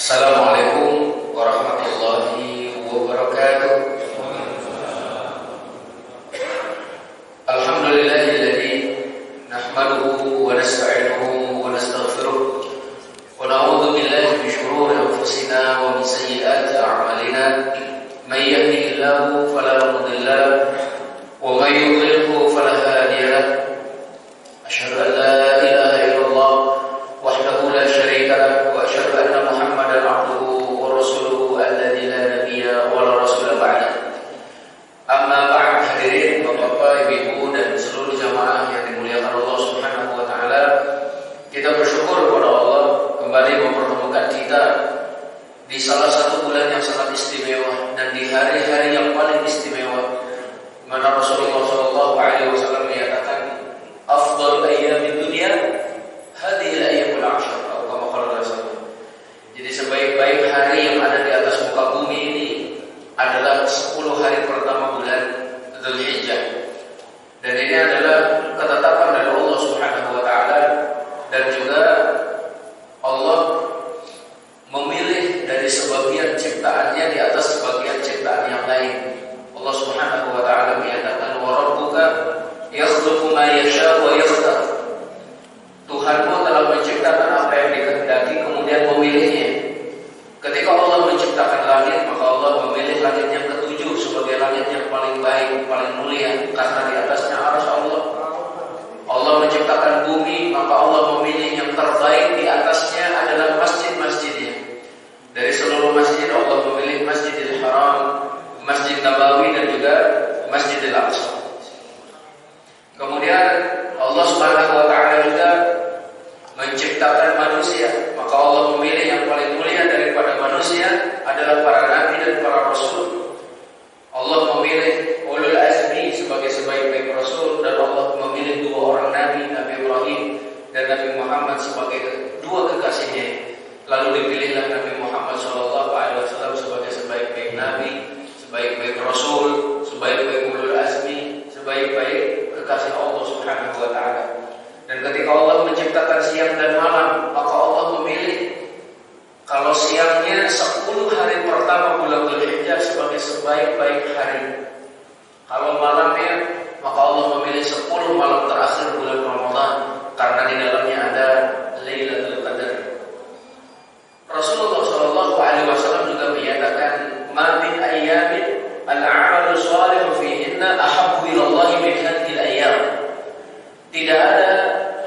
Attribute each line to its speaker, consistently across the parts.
Speaker 1: Assalamualaikum warahmatullahi wabarakatuh. Alhamdulillahilladzi nahmaduhu wa nasta'inuhu wa nastaghfiruh wa na'udzu billahi min shururi anfusina wa min sayyiati a'malina. May yahdihillahu fala mudilla lahu wa may yudlilhu fala hadiya lahu. Asyhadu an la ilaha illallah wahdahu la syarika lahu wa asyhadu anna Muhammadan abduhu wa rasuluhu alladzi la nabiyya wa la rasula ba'da. Amma ba'd, hadirin Bapak, Ibu, dan seluruh jamaah yang dimuliakan Allah Subhanahu wa taala. Kita bersyukur kepada Allah kembali mempertemukan kita di salah satu bulan yang sangat istimewa dan di hari-hari yang paling istimewa, mana Rasulullah sallallahu alaihi wasallam menyatakan afdal ayyamid dunya hadhihi al-ayyamul 'ashr, atau kama qala Rasulullah. Jadi sebaik-baik hari yang ada di atas muka bumi ini adalah 10 hari pertama bulan Dzulhijjah. Dan ini adalah ketetapan dari Allah Subhanahu wa taala, dan juga Allah memilih dari sebagian ciptaannya di atas sebagian ciptaan yang lain. Allah Subhanahu wa taala menyatakan wa rabbuka yakhluqu ma yasha wa yakhtar. Tuhanmu telah menciptakan apa yang dikehendaki kemudian memilihnya. Ketika Allah menciptakan langit, maka Allah memilih langit yang ketujuh sebagai langit yang paling baik, paling mulia, karena di atasnya arsy Allah. Allah menciptakan bumi, maka Allah memilih yang terbaik di atasnya adalah masjid-masjidnya. Dari seluruh masjid Allah memilih Masjidil Haram, Masjid Nabawi, dan juga Masjidil Aqsa. Kemudian Allah Subhanahu wa taala juga menciptakan manusia, maka Allah memilih yang paling mulia daripada manusia adalah para nabi dan para rasul. Allah memilih ulul azmi sebagai sebaik-baik rasul, dan Allah memilih 2 orang nabi, Nabi Ibrahim dan Nabi Muhammad sebagai 2 kekasihnya. Lalu dipilihlah Nabi Muhammad SAW sebagai sebaik-baik nabi, sebaik-baik rasul, sebaik-baik ulul azmi, sebaik-baik kekasih Allah Subhanahu wa taala. Dan ketika Allah menciptakan siang dan malam, maka Allah memilih kalau siangnya 10 hari pertama bulan Dzulhijjah sebagai sebaik-baik hari. Kalau malamnya, maka Allah memilih 10 malam terakhir bulan Ramadan, karena di dalamnya ada Lailatul Qadar. Rasulullah sallallahu alaihi wasallam juga menyatakan, "Ma min ayyamin al-'amalu shalihu fihinna ahabbu ila Allah min hadhihi al-ayyam." Tidak ada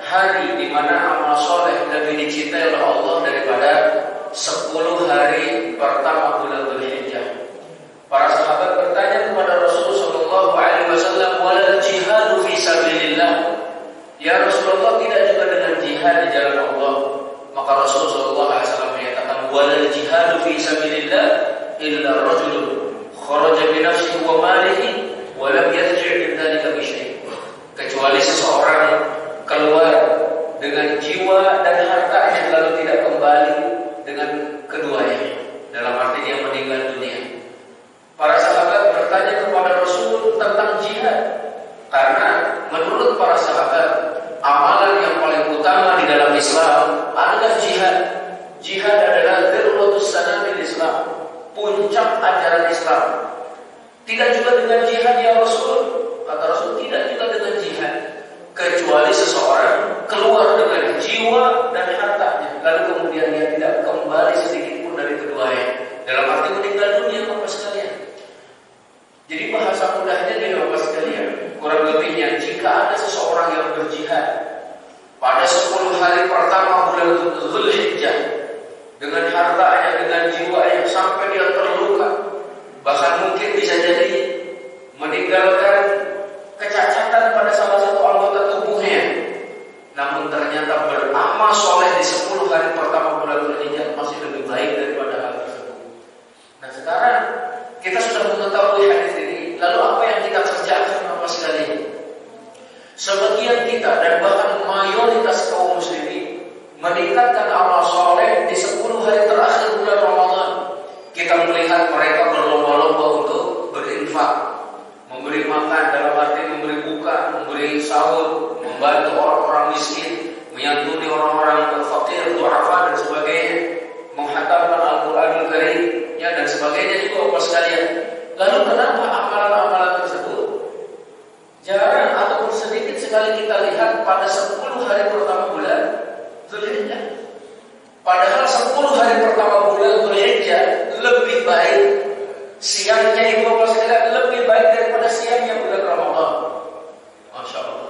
Speaker 1: hari di mana amal soleh lebih dicintai oleh Allah daripada 10 hari pertama bulan Dzulhijjah. Para sahabat bertanya kepada Rasulullah sallallahu alaihi wasallam, "Wal jihadu fi sabilillah?" Ya Rasulullah, tidak juga dengan jihad di jalan Allah? Maka Rasulullah sallallahu alaihi wasallam menyatakan, "Wal jihadu fi sabilillah illa rajulun kharaja bi nafsihi wa malihi wa lam yarji' min dzalika bi syai'." Kecuali seseorang keluar dengan jiwa dan hartanya lalu tidak kembali dengan keduanya, dalam arti dia meninggal dunia. Para sahabat bertanya kepada Rasul tentang jihad, karena menurut para sahabat amalan yang paling utama di dalam Islam adalah jihad. Jihad adalah dzirwatus sanamil Islam, puncak ajaran Islam. Tidak juga dengan jihad ya Rasul. Kata Rasul, tidak juga dengan jihad, kecuali seseorang keluar dengan jiwa dan hartanya, lalu kemudian dia tidak kembali sedikit pun dari keduanya, dalam arti meninggal dunia, Bapak sekalian. Jadi bahasa mudahnya nih Bapak sekalian, kurang lebihnya, jika ada seseorang yang berjihad pada 10 hari pertama bulan Dzulhijjah dengan hartanya, dengan jiwanya, sampai dia terluka, bahkan mungkin bisa jadi meninggalkan kecacatan pada salah satu anggota tubuhnya, namun ternyata beramal soleh di 10 hari pertama bulan Dzulhijjah masih lebih baik daripada hal tersebut. Nah, sekarang kita sudah mengetahui hadis ini, lalu apa yang kita kerjakan Bapak sekalian? Sebagian kita dan bahkan mayoritas kaum muslimin meningkatkan amal soleh di 10 hari terakhir bulan Ramadan. Kita melihat mereka berlomba-lomba untuk berinfak, memberi makan, dalam arti memberi buka, memberi sahur, membantu orang-orang miskin, menyantuni orang-orang fakir, du'afa, dan sebagainya, menghatamkan Dzulhijjah. Padahal 10 hari pertama bulan Dzulhijjah lebih baik siangnya itu lebih baik daripada siangnya bulan Ramadan. Masya Allah.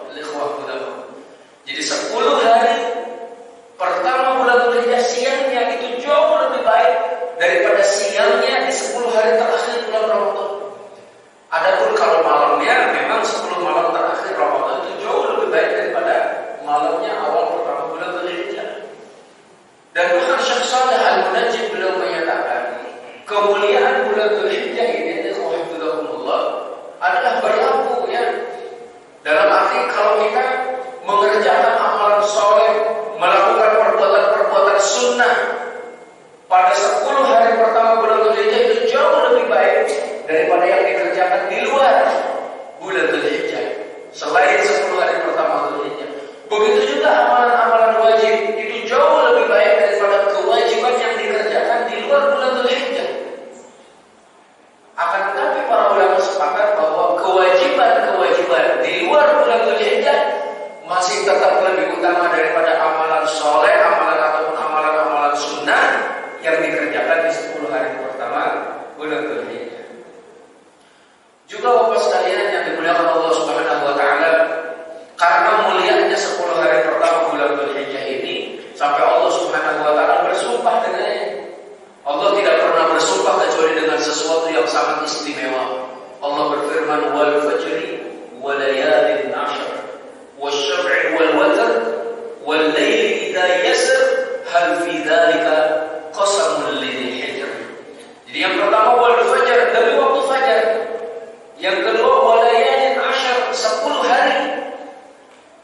Speaker 1: Jadi 10 hari pertama bulan Dzulhijjah siangnya itu jauh lebih baik daripada siangnya di 10 hari terakhir bulan Ramadan. Adapun kalau malamnya, memang 10 malam terakhir Ramadan itu jauh lebih baik daripada malamnya awal pertama bulan Dzulhijjah. Dan bahkan Syekh Shalih Al-Munajjid beliau menyatakan kemuliaan bulan Dzulhijjah ini adalah berlaku ya. Dalam arti kalau kita mengerjakan amalan soleh, melakukan perbuatan sunnah pada 10 hari pertama bulan Dzulhijjah itu jauh lebih baik daripada yang dikerjakan di luar bulan Dzulhijjah selain 10 hari pertama Dzulhijjah. Begitu juga amalan-amalan wajib itu jauh lebih baik daripada kewajiban yang dikerjakan di luar bulan Dzulhijjah. Akan tetapi para ulama sepakat bahwa kewajiban di luar bulan Dzulhijjah masih tetap lebih utama daripada amalan soleh, ataupun amalan sunnah yang dikerjakan di 10 hari pertama bulan Dzulhijjah. Juga Bapak sekalian yang dimuliakan Allah Subhanahu wa taala, karena mulianya 10 hari pertama bulan Dzulhijjah ini sampai Allah Subhanahu wa taala bersumpah dengannya. Allah tidak pernah bersumpah kecuali dengan sesuatu yang sangat istimewa. Allah berfirman, wal fajri wa layalin 'ashr wasyaf'i wal watr wal laili idza yasr hal fi dzalika qasamul lidhi hijr. Jadi yang pertama wal fajr, demi waktu fajar. Yang kedua wal layalin 'ashr, 10 hari.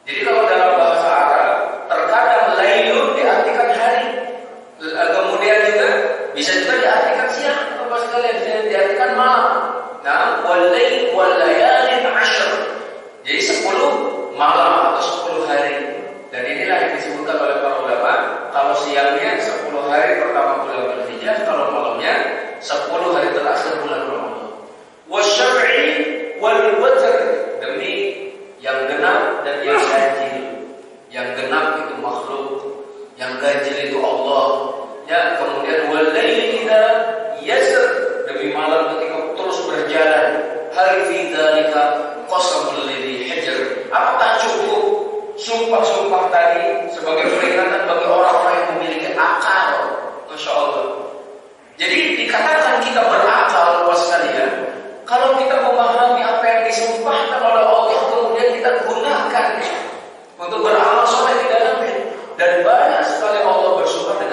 Speaker 1: Jadi kalau dalam bahasa Arab terkadang lailun diartikan hari. Kemudian juga bisa juga diartikan siang, Bapak sekalian, bisa diartikan malam. Nah, wal-lail wal-layalin 'ashr. Jadi 10 malam atau 10 hari. Dan inilah yang disebutkan oleh para ulama, kalau siangnya 10 hari pertama bulan Dzulhijjah, kalau malamnya 10 hari terakhir bulan Ramadan. Wasyaf'i wal watr, demi yang genap dan yang ganjil. Yang genap itu makhluk, yang ganjil itu Allah. Ya, kemudian wal-laili idza yasr, demi malam ketika terus berjalan. Hal fi dzalika qasamul lidhi hijr. Apakah cukup sumpah-sumpah tadi sebagai peringatan bagi orang-orang yang memiliki akal? Masya Allah. Jadi dikatakan kita berakal, Bapak sekalian, kalau kita memahami apa yang disumpahkan oleh Allah, kemudian kita gunakan untuk beramal soleh di dalamnya. Dan banyak sekali Allah bersumpah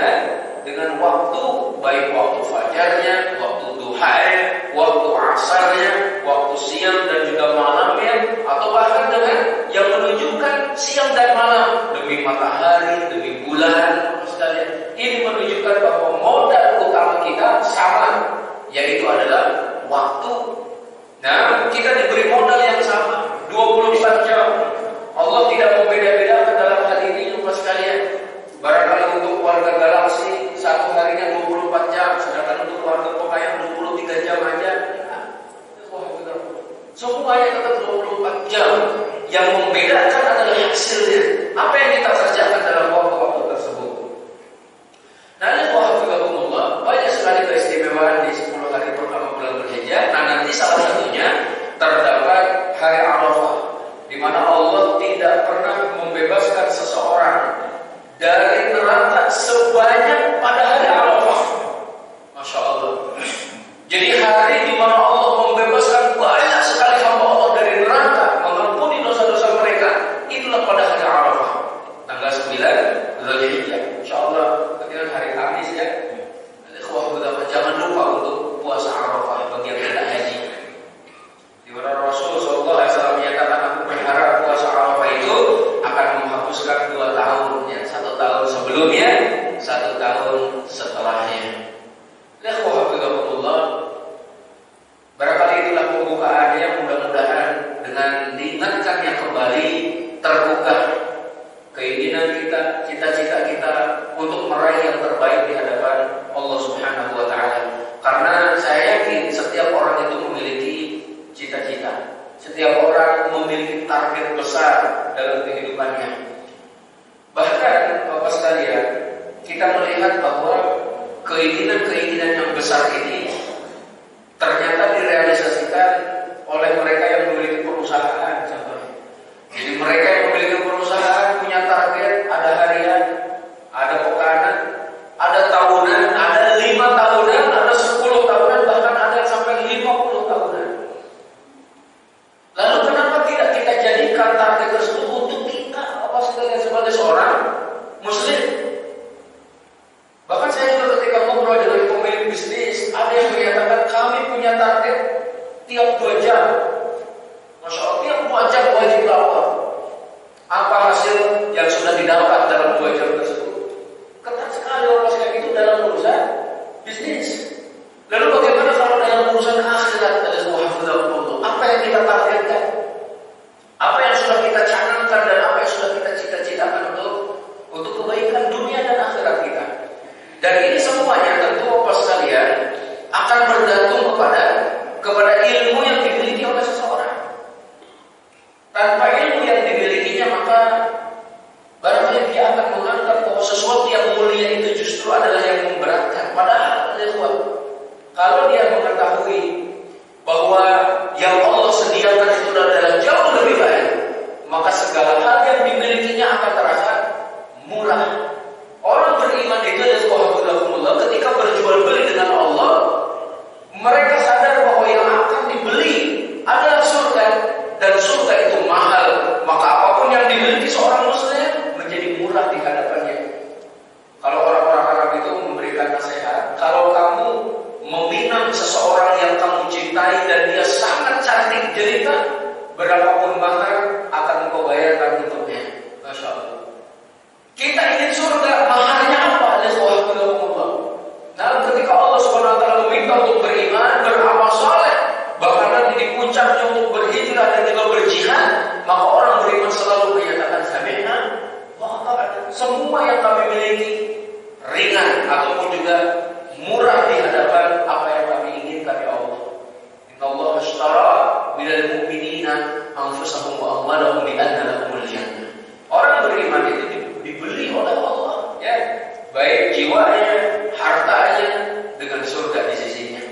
Speaker 1: dengan waktu, baik waktu fajarnya, waktu duhanya, waktu asarnya, waktu siang dan juga malamnya, atau bahkan dengan yang menunjukkan siang dan malam, demi matahari, demi bulan. Sekalian, ini menunjukkan bahwa modal utama kita sama, yaitu adalah waktu. Nah, kita diberi modal yang sama, 24 jam. Allah tidak membeda-bedakan dalam hal ini, Bapak sekalian. Barangkali untuk warga galaksi satu harinya 24 jam, sedangkan untuk warga Pemayan 23 jam aja. Semuanya tetap 24 jam. Yang membedakan adalah hasilnya. Apa yang kita kerjakan dalam waktu-waktu tersebut. Nah, banyak sekali keistimewaan di 10 hari pertama bulan Dzulhijjah. Nah, nanti salah satunya terdapat hari Arafah, di mana Allah tidak pernah membebaskan seseorang dari neraka sebanyak pada hari Arafah. Masya Allah. Jadi hari di mana Allah membebaskan banyak sekali hamba Allah dari neraka, mengampuni dosa-dosa mereka, itulah pada hari Arafah, tanggal 9 Dzulhijjah. Insya Allah ketika hari Kamis ya. Jangan lupa untuk puasa Arafah bagi yang tidak haji. Di mana Rasul SAW menyatakan, aku berharap puasa Arafah itu akan menghapuskan 2 tahun, ya, 1 tahun sebelumnya, 1 tahun setelahnya. Barangkali itulah pembukaannya, mudah-mudahan dengan diingatkannya kembali terbuka keinginan kita, cita-cita kita untuk meraih yang terbaik di hadapan Allah Subhanahu wa taala. Karena saya yakin setiap orang itu memiliki cita-cita. Setiap orang memiliki target besar dalam kehidupannya. Bahkan Bapak sekalian, keinginan-keinginan yang besar ini ternyata direalisasikan oleh mereka yang memiliki perusahaan. Jadi mereka yang memiliki perusahaan punya target, ada harian, ada pekanan, ada tahunan, ada 5 tahunan, ada 10 tahunan, bahkan ada yang sampai 50 tahunan. Lalu kenapa tidak kita jadikan target tersebut untuk kita sebagai seorang muslim? Bahkan saya juga ketika ngobrol dengan pemilik bisnis, ada yang menyatakan kami punya target tiap 2 jam. Masya Allah, tiap 2 jam wajib lapor. Apa hasil yang sudah didapat dalam 2 jam tersebut? Ketat sekali orang kayak itu dalam urusan bisnis. Lalu bagaimana kalau dalam urusan akhirat? Ada sebuah hafizahullah. Apa yang kita targetkan? Apa yang sudah kita canangkan dan apa yang sudah kita cita-citakan untuk kebaikan dunia dan akhirat kita? Dan ini semuanya tentu Bapak sekalian akan bergantung kepada ilmu yang dimiliki oleh seseorang. Tanpa ilmu yang dimilikinya, maka barangkali dia akan menganggap bahwa sesuatu yang mulia itu justru adalah yang memberatkan. Padahal kalau dia mengetahui bahwa yang Allah sediakan itu adalah jauh lebih baik, maka segala hal yang dimilikinya akan terasa murah. Orang beriman itu adalah ketika berjual beli dengan Allah, mereka sadar bahwa yang akan dibeli adalah surga, dan surga itu mahal. Maka apapun yang dimiliki seorang muslim menjadi murah di hadapannya. Kalau orang-orang Arab itu memberikan nasihat, kalau kamu meminang seseorang yang kamu cintai dan dia sangat cantik jelita, berapapun mahar akan engkau bayarkan untuknya. Masya Allah. Kita ingin surga, maharnya apa? Nah, ketika Allah Subhanahu wa taala meminta untuk beriman, beramal saleh, bahkan nanti di puncaknya untuk berhijrah dan juga berjihad, maka orang beriman selalu menyatakan sami'na wa ata'na. Semua yang kami miliki ringan ataupun juga murah di hadapan apa yang kami inginkan ya Allah. Innallaha ashtara minal mu'minina anfusahum wa amwalahum bi anna lahumul jannah. Orang beriman itu dibeli oleh Allah, ya, baik jiwanya, hartanya dengan surga di sisinya.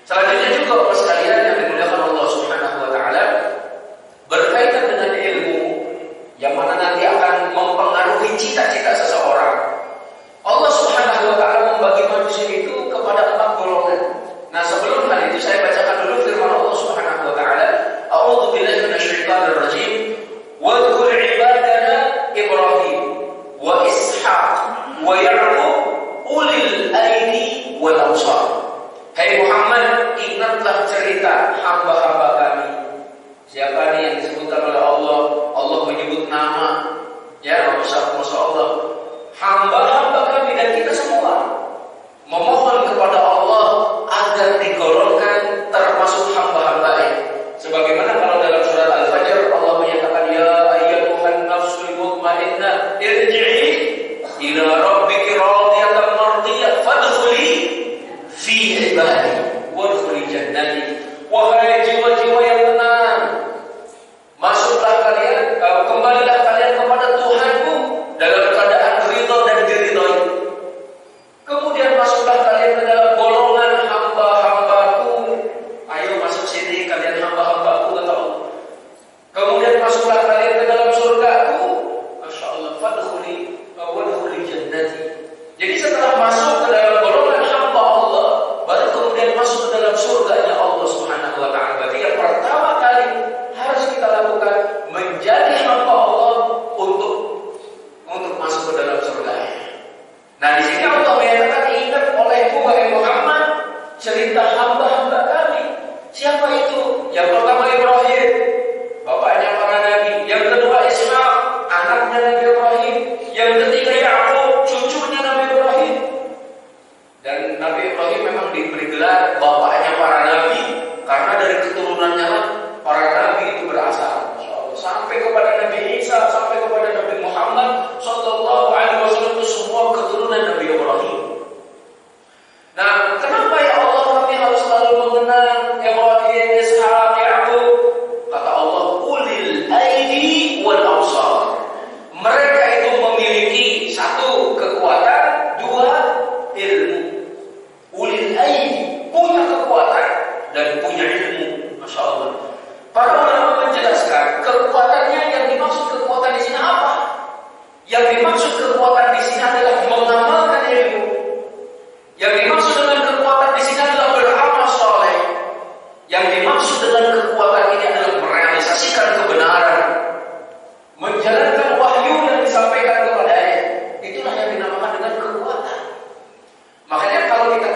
Speaker 1: Selanjutnya juga Bapak sekalian yang dimuliakan Allah Subhanahu wa taala, berkaitan dengan ilmu yang mana nanti akan mempengaruhi cita-cita seseorang. Allah Subhanahu wa taala membagi manusia itu kepada 4 golongan. Nah, sebelum hal itu saya bacakan dulu firman Allah Subhanahu wa taala, A'udzu billahi minasyaitonir rajim. Wa dzkur ibadana Ibrahim wa Ishaq wa Ya'qub ulil aidi wal absar. Hai Muhammad, ingatlah cerita hamba-hamba kami. Siapa nih yang disebutkan oleh Allah? Allah menyebut nama. Ya, Masya Allah. Hamba-hamba kami dan kita semua memohon kepada Allah agar digolongkan termasuk hamba-hambanya. Sebagaimana kalau dalam surat Al-Fajr Allah menyatakan, ya ayyatuhan nafsul mutmainnah irji'i ila rabbiki radiyatan mardiyah fadkhuli fi ibadi wadkhuli jannati. Wahai jiwa-jiwa yang tenang, masuklah kalian, kembalilah kalian kepada Tuhanmu dalam keadaan ridha dan diridhai. Kemudian masuklah kalian ke dalam golongan hamba-hambaku. Ayo masuk sini kalian hamba-hambaku, kata Allah. Kemudian masuklah kalian ke dalam surgaku. Masya Allah, fadkhuli wadkhuli jannati. Jadi setelah masuk ke dalam golongan hamba Allah, baru kemudian masuk ke dalam surganya Allah Subhanahu wa taala. Berarti yang pertama kali harus kita lakukan menjadi hamba Allah untuk masuk ke dalam surganya. Nah, di sini Allah menyatakan, ingat olehku wahai Muhammad cerita hamba-hamba kami. Siapa itu? Yang pertama Ibrahim, bapaknya para nabi. Yang kedua Ishaq, anaknya Nabi Ibrahim. Yang ketiga Ya'qub, cucunya Nabi Ibrahim. Dan Nabi Ibrahim memang diberi gelar bapaknya para nabi karena dari keturunannya lah para nabi itu berasal. Sampai kepada Nabi Isa, sampai kepada Nabi Muhammad sallallahu alaihi wasallam, itu semua keturunan Nabi Ibrahim. Nah, kenapa ya Allah kami harus selalu mengenang Ibrahim, Ishaq, Ya'qub? Kata Allah, ulil aidi wal absar. Mereka itu memiliki 1 kekuatan, 2 ilmu.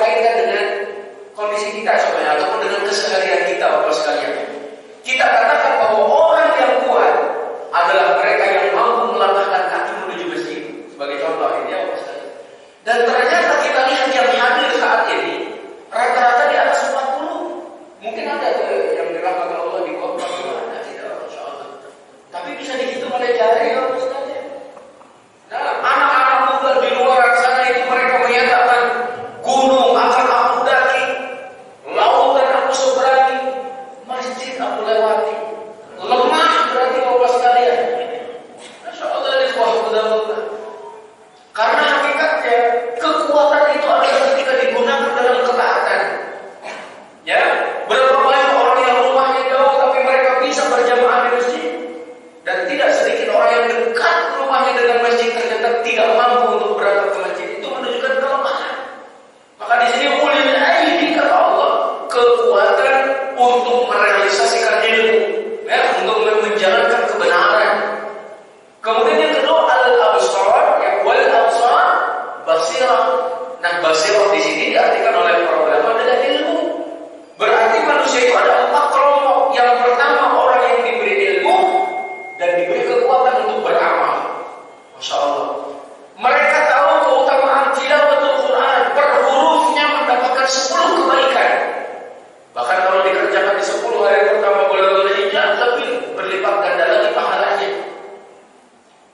Speaker 1: kaitkan dengan kondisi kita sebenarnya ataupun dengan keseharian kita Bapak sekalian. Kita katakan bahwa orang yang kuat adalah mereka yang mampu melangkahkan kaki menuju masjid. Sebagai contoh ini ya Bapak sekalian. Dan ternyata kita lihat yang hadir saat ini rata-rata di atas 40. Mungkin ada yang dirahmati Allah di kota ada tidak Insya Allah. Tapi bisa dihitung oleh jari ya Bapak sekalian. Nah, anak-anak muda di luar sana itu mereka menyatakan gunung akan aku daki, lautan aku seberangi, masjid aku lewati. Lemah berarti Bapak sekalian. Masya Allah ini sudah. Karena hakikatnya kekuatan itu adalah ketika digunakan dalam ketaatan. Ya, berapa banyak orang yang rumahnya jauh tapi mereka bisa berjamaah di masjid. Dan tidak sedikit orang yang dekat rumahnya dengan masjid ternyata tidak mampu untuk berangkat ke masjid. Itu menunjukkan kelemahan. Maka di sini ulil aidi kata Allah, kekuatan untuk merealisasikan ilmu, ya, untuk menjalankan kebenaran. Kemudian yang kedua al-absar, ya, wal absar basirah. Nah, basirah di sini diartikan oleh para ulama adalah ilmu. Berarti manusia itu ada 4 kelompok. Yang pertama orang yang diberi ilmu dan diberi kekuatan untuk beramal. Masya Allah. Mereka tahu keutamaan tilawatul Quran, per hurufnya mendapatkan 10 kebaikan. Bahkan kalau dikerjakan di 10 hari pertama bulan Dzulhijjah lebih berlipat ganda lagi pahalanya.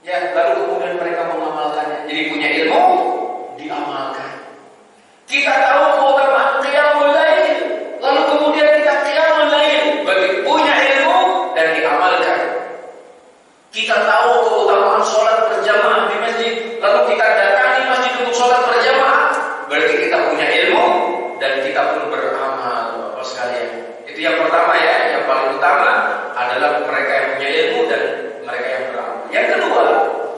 Speaker 1: Ya, lalu kemudian mereka mengamalkannya. Jadi punya ilmu, diamalkan. Kita tahu keutamaan qiyamul lail, lalu kemudian kita qiyamul lail, bagi punya ilmu dan diamalkan. Kita tahu keutamaan sholat berjamaah di masjid, lalu kita datangi masjid untuk sholat berjamaah, berarti kita punya ilmu dan kita pun beramal, Bapak sekalian. Itu yang pertama ya, yang paling utama adalah mereka yang punya ilmu dan mereka yang beramal. Yang kedua,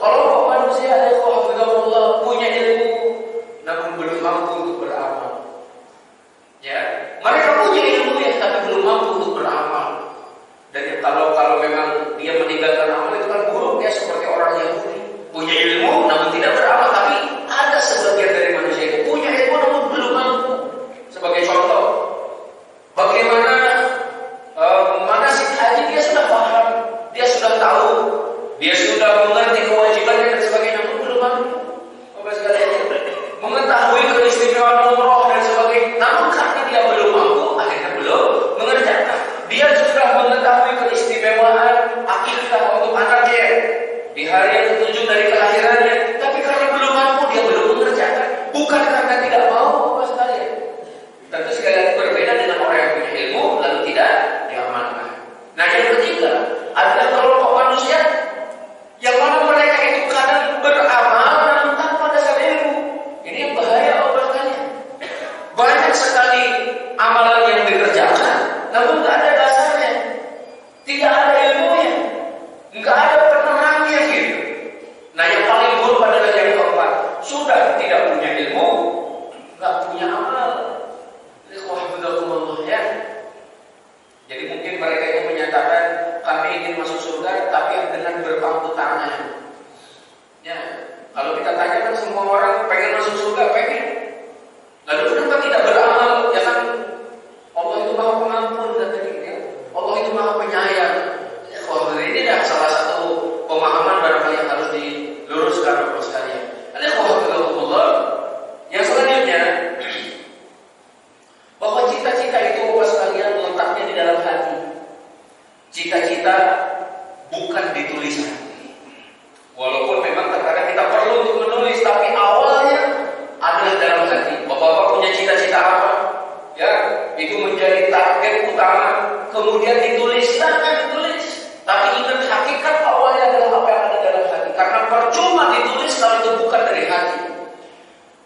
Speaker 1: kalau manusia ada Allah punya ilmu namun belum mampu untuk beramal. Ya, mereka punya ilmu ya tapi belum mampu untuk beramal. Dan kalau memang dia meninggalkan amal itu kan buruk ya, seperti orang Yahudi. Punya ilmu namun tidak beramal, tapi ada sebagian dari manusia itu punya ilmu namun belum mampu. Sebagai contoh, bagaimana manasik haji dia sudah paham, dia sudah tahu, dia sudah mengerti kewajibannya dan sebagainya, namun belum mampu. Bapak sekalian, mengetahui keistimewaan umroh dan sebagainya, namun karena dia belum mampu, akhirnya belum mengerjakan. Dia sudah mengetahui keistimewaan akikah untuk anaknya di hari yang ke-7 dari kelahirannya, tapi karena belum mampu dia belum mengerjakan. Bukan karena tidak mau, Bapak sekalian. Tentu sekali lagi berbeda dengan orang yang punya ilmu lalu tidak diamalkan. Nah, yang ketiga adalah kelompok manusia yang mana mereka itu kadang beramal namun tanpa dasar ilmu. Ini yang bahaya Bapak sekalian. Banyak sekali amalan yang dikerjakan namun tidak ada dasarnya, tidak ada ilmunya, nggak ada penerangnya gitu. Nah, yang paling buruk adalah yang keempat, sudah tidak punya ilmu, nggak punya amal. Ya. Jadi mungkin mereka itu menyatakan kami ingin masuk surga tapi dengan berpangku tangan. Ya, kalau kita tanyakan semua orang pengen masuk surga, pengen. Lalu kenapa tidak beramal? Ya kan Allah itu Maha Pengampun katanya, ya. Allah itu Maha Penyayang. Ya, ini dah salah satu pemahaman barangkali yang harus diluruskan Bapak sekalian. Yang selanjutnya, bahwa cita-cita itu Bapak sekalian letaknya di dalam hati. Cita-cita bukan di tulisan. Walaupun memang terkadang kita perlu untuk menulis, tapi awalnya adalah dalam hati. Bapak-bapak punya cita-cita apa? Ya, itu menjadi target utama. Kemudian ditulis, silahkan ditulis. Tapi ingat hakikat awalnya adalah apa yang ada dalam hati. Karena percuma ditulis kalau itu bukan dari hati.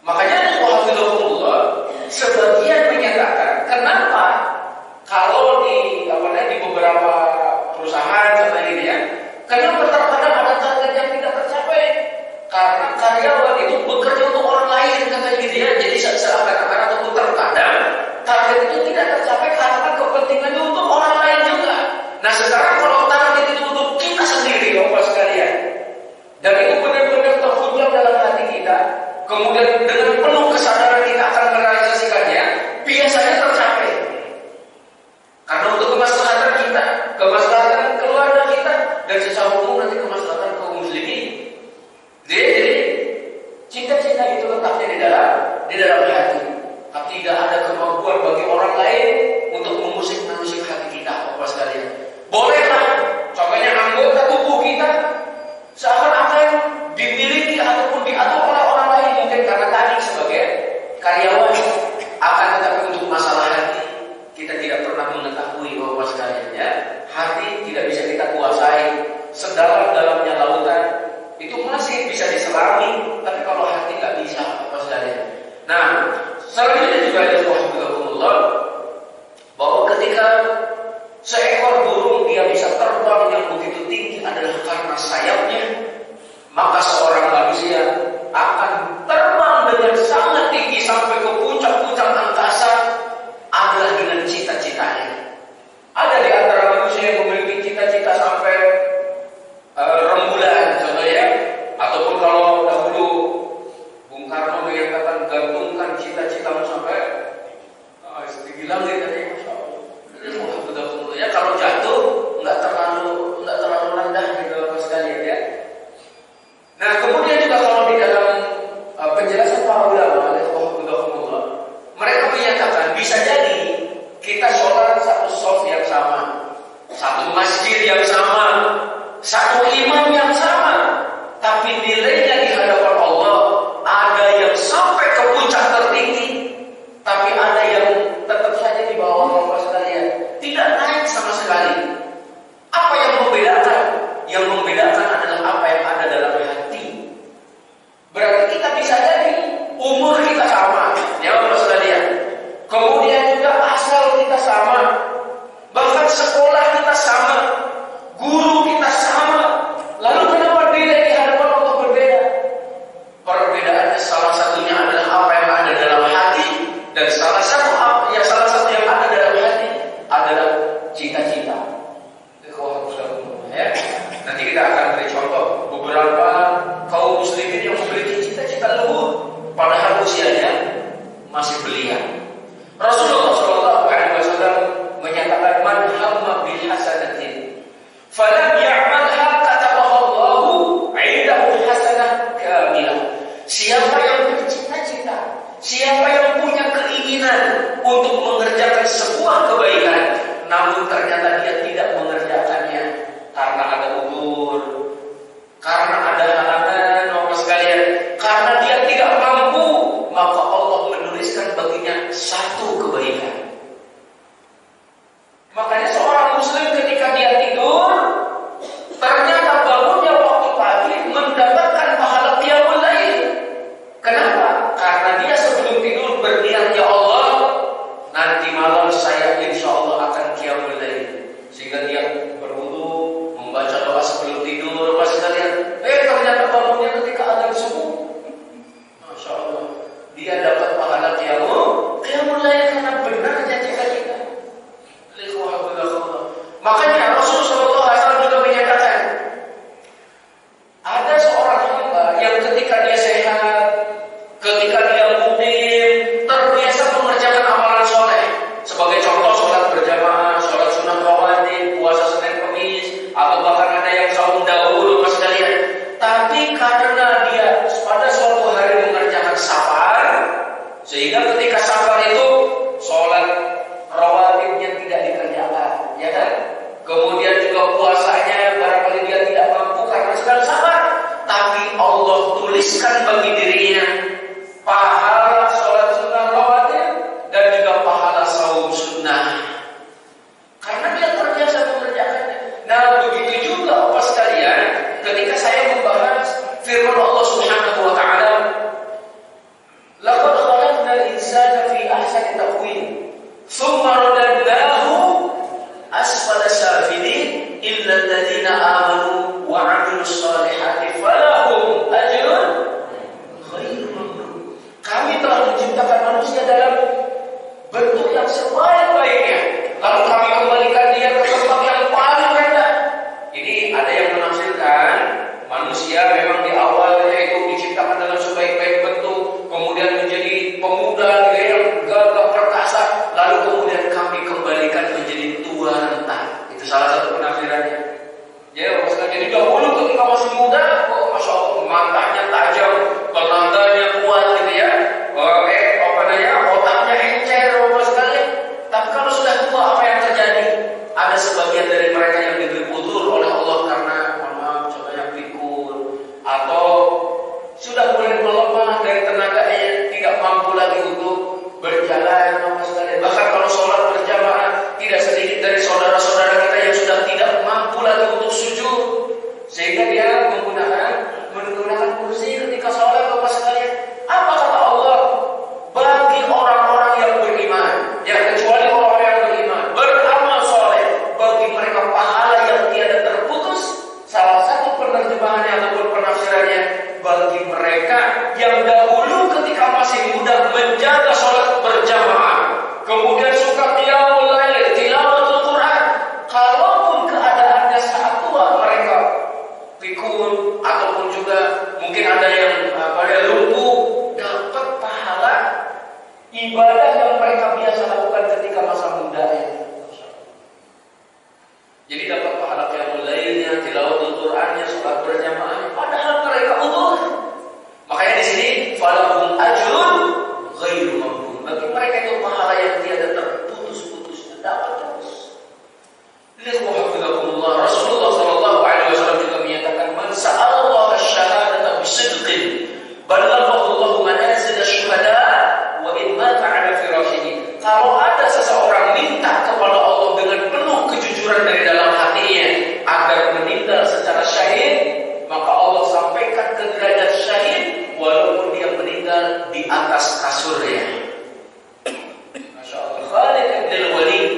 Speaker 1: Makanya sebagian menyatakan kenapa kalau di beberapa perusahaan seperti ini ya, kenapa terkadang ada target yang tidak tercapai karena karyawan itu bekerja untuk orang lain katanya gitu ya. Jadi seakan-akan ataupun terkadang target itu tidak tercapai karena kepentingannya untuk orang lain juga. Nah, Nah, selanjutnya juga ada Allah bahwa ketika seekor burung dia bisa terbang yang begitu tinggi adalah karena sayapnya, maka seorang manusia akan terbang dengan sangat tinggi sampai ke puncak-puncak angkasa adalah dengan cita-citanya. Ada di antara manusia yang memiliki cita-cita sampai rembulan contohnya, ataupun kalau dahulu Bung Karno mengatakan gantungkan cita-citamu sampai setinggi langit katanya. Masya Allah. Betul-betul ya, kalau jatuh nggak terlalu rendah gitu Bapak sekalian ya. Nah kemudian juga kalau di dalam penjelasan para ulama, mereka menyatakan bisa jadi kita sholat satu shaf yang sama, satu masjid yang sama, satu imam yang sama, tapi nilainya di hadapan Allah ada yang sampai ke puncak tertinggi, tapi ada yang tetap saja di bawah Bapak sekalian, tidak naik sama sekali. Apa yang membedakan? Yang membedakan adalah apa yang ada dalam hati. Berarti kita bisa jadi umur kita sama, ya Bapak sekalian. Kemudian juga asal kita sama, bahkan sekolah kita sama, guru kita sama. Lalu kenapa nilai di hadapan Allah berbeda? Perbedaannya salah satunya adalah apa yang ada dalam hati, dan salah satu yang ada dalam hati adalah cita-cita. Ya. Nanti kita akan beri contoh beberapa kaum muslimin yang memiliki cita-cita luhur padahal usianya masih belia. Rasulullah SAW menyatakan man hamma bil hasanatin falam ya'malha katabaha Allahu 'indahu hasanah kamilah. Siapa yang bercita-cita, siapa yang punya keinginan untuk mengerjakan sebuah kebaikan namun ternyata dia tidak mengerjakannya karena ada umur, karena ada halangan, Bapak sekalian, karena dia tidak mampu, maka Allah menuliskan baginya satu kebaikan. Makanya seorang muslim ketika dia tidur, ternyata bangunnya waktu pagi mendapatkan pahala qiyamul lail. Kenapa? Karena dia sebelum tidur berniat, ya Allah, nanti malam saya insya Allah akan qiyamul lail. Sehingga dia berwudu, membaca doa sebelum tidur, Bapak sekalian. Ternyata bangunnya ketika azan subuh. Masya Allah, dia dapat pahala qiyamul lail karena benarnya cita-cita. Makanya Rasulullah SAW juga menyatakan, ada seorang hamba yang ketika dia sehat, ketika dia mukim, terbiasa mengerjakan amalan soleh. Sebagai contoh, sholat berjamaah, sholat sunnah rawatib, puasa Senin Kamis, atau bahkan ada yang saum dahulu, Mas sekalian. Tapi karena dia pada suatu hari mengerjakan safar, sehingga ketika safar itu sholat rawatibnya tidak dikerjakan, ya kan? Kemudian juga puasanya barangkali dia tidak mampu karena sedang safar, tapi Allah tuliskan bagi dirinya pahala sholat sunnah rawatib dan juga pahala saum sunnah, karena dia terbiasa mengerjakannya. Nah begitu juga Bapak sekalian, ketika saya membahas firman Allah Subhanahu wa taala, laqad khalaqnal insana fi ahsani taqwim tsumma radadnahu asfala safilin illa alladziina aamanu wa 'amilus shalihati falahum ajrun ghairu mamnun. Kami telah menciptakan manusia dalam bentuk yang sebaik-baiknya, lalu kami kembalikan dia ke tempat yang paling rendah. Ini ada yang menafsirkan manusia memang di awalnya itu diciptakan dalam sebaik-baik bentuk, kemudian menjadi pemuda yang gagah perkasa, lalu kemudian kami kembalikan menjadi tua renta. Itu salah satu penafsirannya. Jadi dahulu ketika masih muda, Masya Allah, matanya tajam, tenaganya kuat gitu ya, otaknya encer, Bapak sekalian. Tapi kalau sudah tua, apa yang terjadi? Ada sebagian dari mereka yang diberi udzur oleh Allah karena contohnya pikun, atau sudah mulai melemah dari tenaganya, tidak mampu lagi untuk berjalan, Bapak sekalian. Bahkan kalau sholat berjamaah, tidak sedikit dari saudara-saudara kita yang sudah tidak mampu lagi untuk sujud, sehingga dia menggunakan kursi ketika sholat, Bapak sekalian. Apa kata Allah? ibadah yang mereka biasa lakukan ketika masa mudanya. Jadi dapat pahala qiyamul lailnya, tilawatul Qur'annya, salat berjamaahnya, padahal mereka udzur. Makanya di sini falahum ajrun ghairu mamnun. Bagi mereka itu pahala yang tiada terputus-putus, dapat terus. Lihat wahfizakumullah, Rasulullah sallallahu alaihi wasallam juga menyatakan man sa'alallaha asy-syahadata bisidqin ballaghahu Allahu manazil asy-syuhada wa in mata 'ala firashihi. Kalau ada seseorang minta kepada Allah dengan penuh kejujuran dari dalam hatinya agar meninggal secara syahid, maka Allah sampaikan ke derajat syahid walaupun dia meninggal di atas kasurnya. Masya Allah. Khalid bin Walid,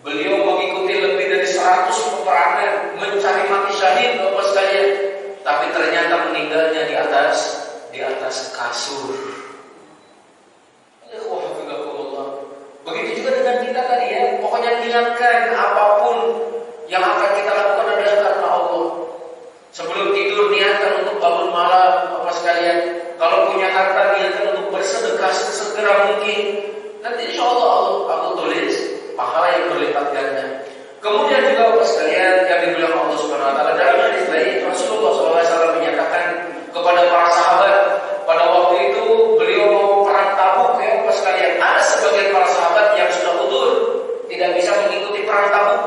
Speaker 1: beliau mengikuti lebih dari 100 peperangan mencari mati syahid Bapak sekalian, tapi ternyata meninggalnya di atas kasur. Begitu juga dengan kita tadi ya, pokoknya niatkan apapun yang akan kita lakukan adalah karena Allah. Sebelum tidur niatkan untuk bangun malam Bapak sekalian. Kalau punya harta niatkan untuk bersedekah sesegera mungkin. Nanti insya Allah tulis pahala yang berlipat ganda. Kemudian juga Bapak sekalian yang dibilang Allah Subhanahu Wa Taala dalam hadis lain Rasulullah SAW menyatakan kepada para sahabat pada waktu itu beliau mau perang Tabuk ya Bapak sekalian. Ada sebagian para sahabat yang sudah udzur tidak bisa mengikuti perang Tabuk.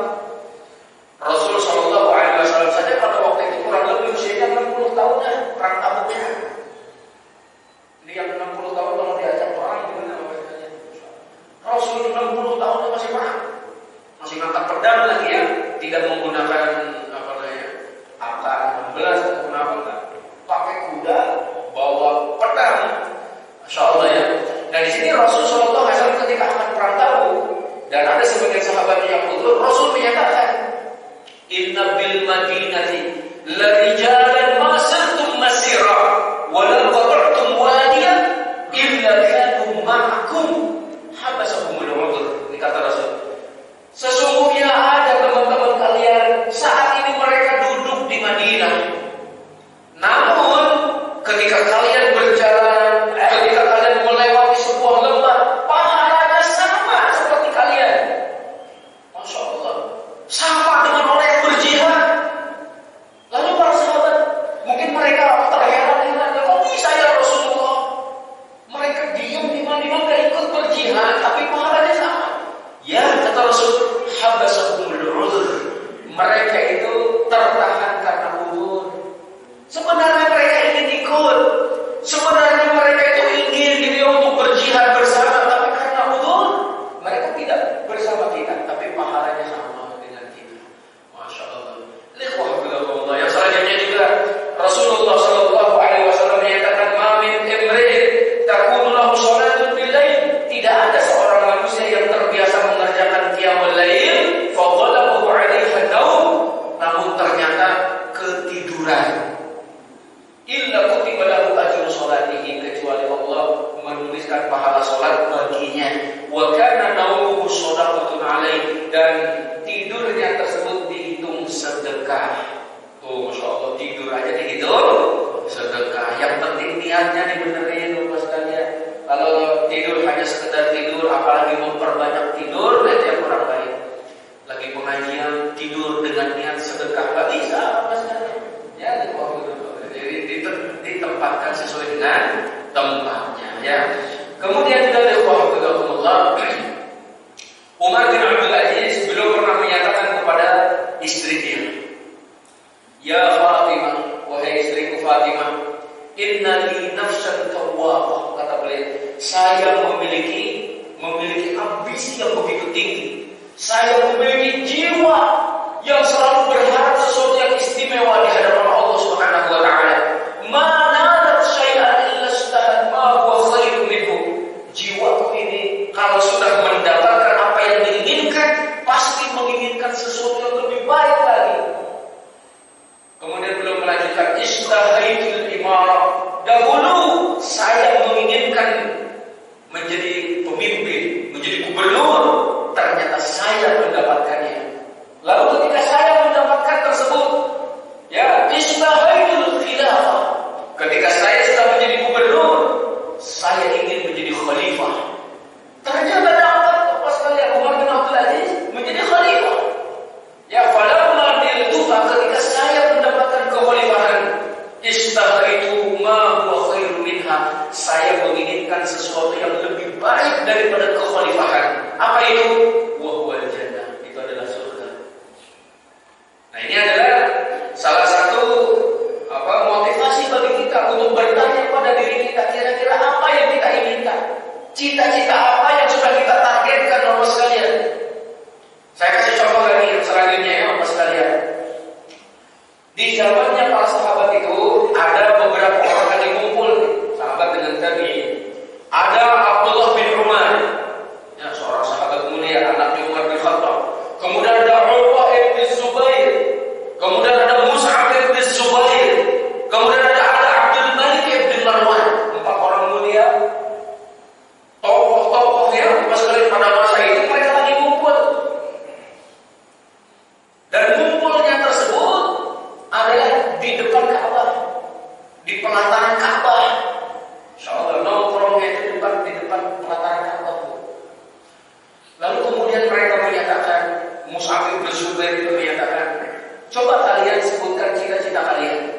Speaker 1: Rasulullah SAW saja pada waktu itu kurang lebih usianya 60 tahunnya perang Tabuknya. Jadi yang 60 tahun kalau diajak perang gimana Bapak sekalian? Rasulullah 60 tahun masih perang, masih angkat pedang lagi ya, tidak menggunakan apa namanya AK-16 atau kenapa enggak, pakai kuda, bawa pedang, Masya Allah ya. Nah di sini Rasul Shallallahu Alaihi Wasallam ketika akan perang Tabuk dan ada sebagian sahabat yang udzur, Rasul menyatakan, Inna bil Madinati la rijalan ma sirtum masira wa la qata'tum wadiyan illa kanu ma'akum habasahumul udzur. Ini kata Rasul. Sesungguhnya ada teman-teman kalian saat ini mereka duduk di Madinah. Namun ketika kalian berjalan, ketika kalian melewati sebuah lembah, pahalanya sama seperti kalian. Masya Allah, sama dengan orang yang berjihad. Lalu para sahabat, mungkin mereka terheran-heran, kok bisa ya Rasulullah? Mereka diam di Madinah dan ikut berjihad, tapi pahalanya sama. Ya kata Rasul, habasahumul udzur. Mereka itu tertahan karena udzur. Sebenarnya mereka ingin ikut, sebenarnya mereka itu ingin gitu untuk berjihad bersama, tapi karena udzur mereka tidak bersama kita, tapi pahalanya sama dengan kita. Masya Allah. Lihatlah yang selanjutnya juga Rasulullah Shallallahu Alaihi Wasallam menyatakan, "Mamin imri'in takunu lahu shalatun bil lail." Tidak ada seorang manusia yang terbiasa mengerjakan qiyamul lail, fadhalahu 'alaiha naum, namun ternyata ketiduran. Illa kutiba lahu ajru sholatihi, kecuali Allah menuliskan pahala sholat baginya. Wa kana naumuhu shadaqatun alaihi, dan tidurnya tersebut dihitung sedekah. Tuh Masya Allah, tidur aja dihitung sedekah. Yang penting niatnya dibenerin Bapak sekalian. Kalau tidur hanya sekedar tidur, apalagi memperbanyak tidur, berarti yang kurang baik. Lagi pengajian tidur dengan niat sedekah, gak bisa Bapak sekalian. Ya, jadi ditempatkan sesuai dengan tempatnya ya. Kemudian juga Allah, Umar bin Abdul Aziz beliau pernah menyatakan kepada istrinya, "Ya Fatimah, wahai istriku Fatimah, inna li nafsan tawwabah," kata beliau, saya memiliki ambisi yang begitu tinggi. Saya memiliki jiwa yang selalu berharap sesuatu yang istimewa di hadapan Allah Subhanahu wa taala. Mana syai'an illa istahat ma huwa khairun minhu. Jiwaku ini kalau sudah mendapatkan apa yang diinginkan, pasti menginginkan sesuatu yang lebih baik lagi. Kemudian beliau melanjutkan, istahaitul imarah. Dahulu saya menginginkan menjadi pemimpin, menjadi gubernur, ternyata saya mendapatkannya. Lalu ketika saya mendapatkan tersebut, ya, menginginkan sesuatu yang lebih baik daripada kekhalifahan. Apa itu? Wa huwal jannah. Itu adalah surga. Nah, ini adalah salah satu motivasi bagi kita untuk bertanya pada diri kita, kira-kira apa yang kita inginkan? Cita-cita apa yang sudah kita targetkan, Bapak sekalian? Saya kasih contoh lagi yang selanjutnya ya, Bapak sekalian. Di zamannya para sahabat itu ada beberapa orang yang dikumpul, sahabat dengan tabi'in. Ada Abdullah bin Umar, ya, seorang sahabat mulia, anaknya Umar bin Khattab. Kemudian ada Urwah bin Zubair. Kemudian ada Mus'ab bin Zubair. Kemudian ada Abdul Malik bin Marwan. 4 orang mulia, tokoh-tokoh yang pada masa itu mereka lagi ngumpul. Dan ngumpulnya tersebut adalah di depan Ka'bah, di pelataran Ka'bah. Insyaallah nongkrongnya itu di depan pelataran Ka'bah. Lalu kemudian mereka menyatakan, Mus'ab bin Zubair itu menyatakan, coba kalian sebutkan cita-cita kalian.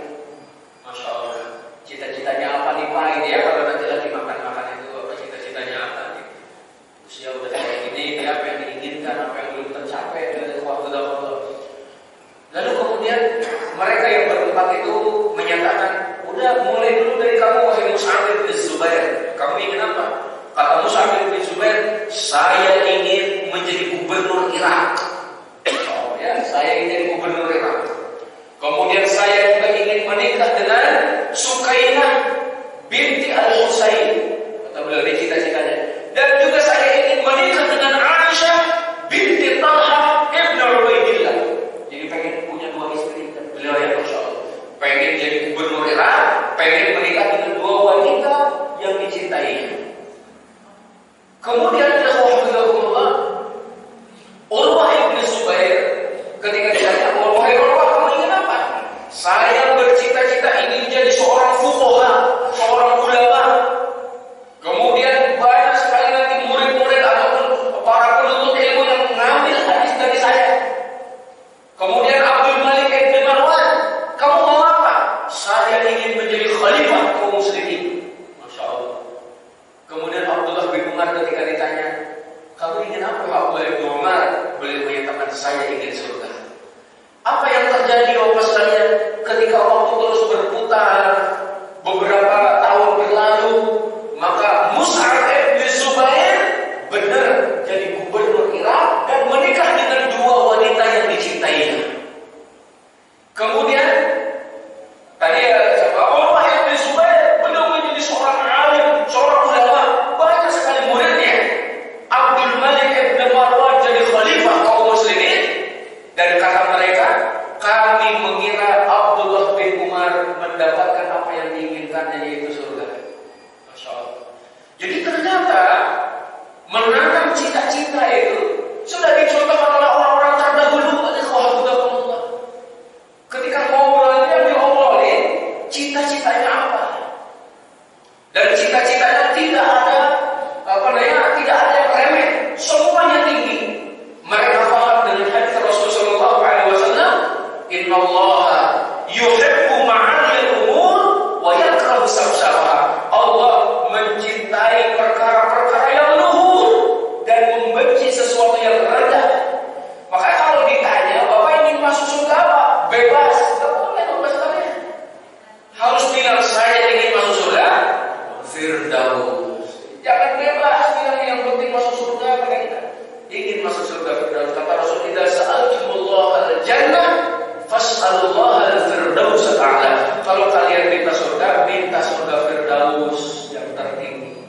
Speaker 1: Masya Allah, cita-citanya apa nih Pak? Ini ya, kalau nanti lagi makan-makan itu apa cita-citanya apa nih? Usia udah kayak gini, apa yang diinginkan, apa yang belum tercapai dari waktu dahulu. Lalu kemudian mereka yang berempat itu menyatakan, udah mulai dulu dari kamu wahai Mus'ab bin Zubair. Kamu ingin apa? Kata Mus'ab bin Zubair, saya ingin menjadi gubernur Irak. Oh ya, saya ingin jadi gubernur Irak. Kemudian saya juga ingin menikah dengan Sukainah binti Al-Husain. Kata beliau, ini cita-citanya. Dan juga saya ingin menikah dengan Aisyah binti Talha ibn Ubaidillah. Jadi pengen punya 2 istri. Beliau ya, Masya Allah, pengen jadi gubernur Irak, pengen menikah dengan 2 wanita yang dicintainya. Kemudian Urwah bin Zubair ketika ditanya, wahai Urwah, kamu ingin apa? Saya bercita-cita ingin jadi seorang fuqaha, seorang ulama. Kemudian banyak sekali nanti murid-murid ataupun para penuntut ilmu yang mengambil hadis dari saya. Kemudian Abdul Malik bin Marwan, kamu mau apa? Saya ingin menjadi khalifah kaum muslimin. Masya Allah. Kemudian Abdullah bin Umar ketika ditanya, kamu ingin apa Abdullah bin Umar? Beliau menyatakan, saya ingin surga. Apa yang terjadi Bapak sekalian ketika waktu terus berputar, beberapa tahun berlalu, maka Mus'ab bin Zubair benar jadi gubernur Irak dan menikah dengan 2 wanita yang dicintainya. Kemudian tadi Urwah bin Zubair, beliau menjadi seorang alim, seorang ulama, banyak sekali muridnya. Abdul Malik bin Marwan jadi khalifah kaum muslimin. Dan kata mereka, kami mengira Abdullah bin Umar mendapatkan apa yang diinginkannya, yaitu surga. Masya Allah. Jadi ternyata menanam cita-cita itu sudah dicontohkan oleh orang-orang terdahulu. Ketika ngobrol yang diobrolin, cita-citanya apa? Dan cita-citanya tidak ada tidak ada yang remeh, semuanya tinggi. Mereka paham dengan hadis Rasulullah sallallahu alaihi wasallam, innallaha yuhibbu ma'alil umur wa yakrahu sabsaha. Allah mencintai perkara-perkara yang luhur dan membenci sesuatu yang rendah. Maka kalau ditanya, Bapak ingin masuk surga apa? Bebas. Enggak boleh Bapak sekalian. Harus bilang, saya ingin masuk surga Firdaus. Jangan bebas bilang yang penting masuk surga. Mereka ingin masuk surga Firdaus. Kata Rasul, idza sa'altumullah al-jannah fas'alullah al-firdaus ta'ala. Kalau kalian minta surga Firdaus yang tertinggi.